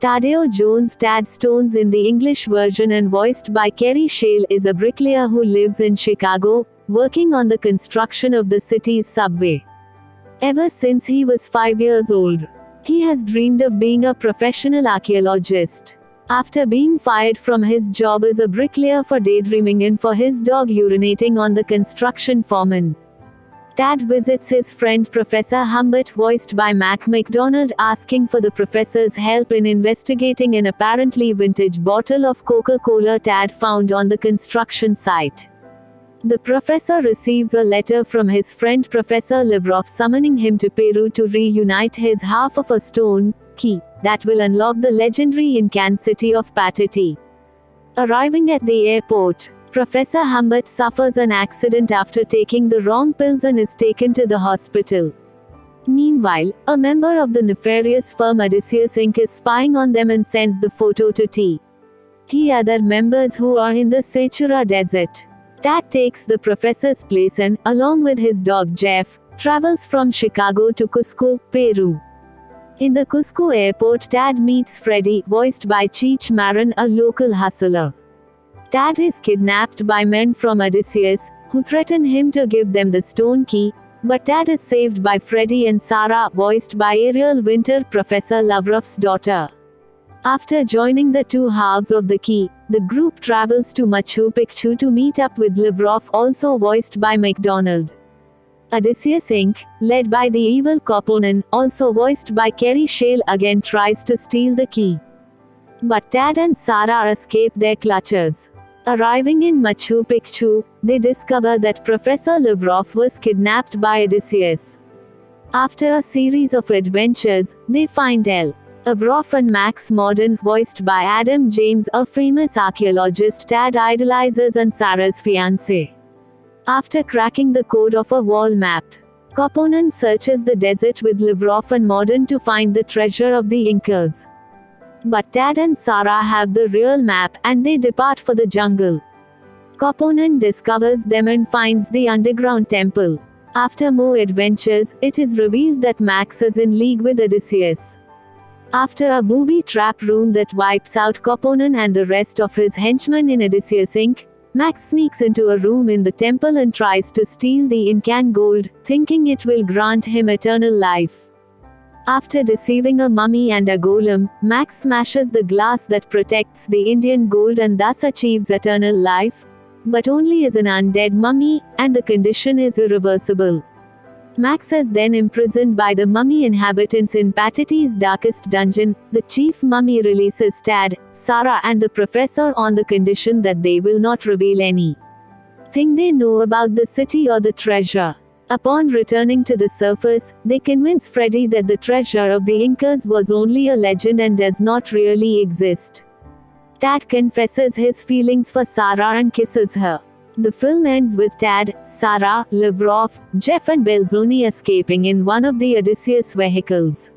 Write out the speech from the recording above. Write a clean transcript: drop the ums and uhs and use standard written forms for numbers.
Tadeo Jones Tad Stones in the English version and voiced by Kerry Shale is a bricklayer who lives in Chicago, working on the construction of the city's subway. Ever since he was 5 years old, he has dreamed of being a professional archaeologist. After being fired from his job as a bricklayer for daydreaming and for his dog urinating on the construction foreman, Tad visits his friend Professor Humbert, voiced by Mac McDonald, asking for the professor's help in investigating an apparently vintage bottle of Coca-Cola Tad found on the construction site. The professor receives a letter from his friend Professor Livroff summoning him to Peru to reunite his half of a stone key that will unlock the legendary Incan city of Patati. Arriving at the airport, Professor Humbert suffers an accident after taking the wrong pills and is taken to the hospital. Meanwhile, a member of the nefarious firm Odysseus Inc. is spying on them and sends the photo to T. He other members who are in the Sechura desert. Tad takes the professor's place and, along with his dog Jeff, travels from Chicago to Cusco, Peru. In the Cusco airport, Tad meets Freddy, voiced by Cheech Marin, a local hustler. Tad is kidnapped by men from Odysseus, who threaten him to give them the stone key, but Tad is saved by Freddy and Sarah, voiced by Ariel Winter, Professor Lovroff's daughter. After joining the two halves of the key, the group travels to Machu Picchu to meet up with Livroff, also voiced by McDonald. Odysseus Inc., led by the evil Coponen, also voiced by Kerry Shale, again tries to steal the key. But Tad and Sarah escape their clutches. Arriving in Machu Picchu, they discover that Professor Livroff was kidnapped by Odysseus. After a series of adventures, they find L. Livroff and Max Mordaunt, voiced by Adam James, a famous archaeologist Tad idolizes and Sarah's fiancé. After cracking the code of a wall map, Coponen searches the desert with Livroff and Mordaunt to find the treasure of the Incas. But Tad and Sarah have the real map, and they depart for the jungle. Coponen discovers them and finds the underground temple. After more adventures, it is revealed that Max is in league with Odysseus. After a booby trap room that wipes out Coponen and the rest of his henchmen in Odysseus Inc., Max sneaks into a room in the temple and tries to steal the Incan gold, thinking it will grant him eternal life. After deceiving a mummy and a golem, Max smashes the glass that protects the Indian gold and thus achieves eternal life, but only as an undead mummy, and the condition is irreversible. Max is then imprisoned by the mummy inhabitants in Patati's darkest dungeon. The chief mummy releases Tad, Sarah and the professor on the condition that they will not reveal anything they know about the city or the treasure. Upon returning to the surface, they convince Freddy that the treasure of the Incas was only a legend and does not really exist. Tad confesses his feelings for Sarah and kisses her. The film ends with Tad, Sarah, Livroff, Jeff and Belzoni escaping in one of the Odysseus vehicles.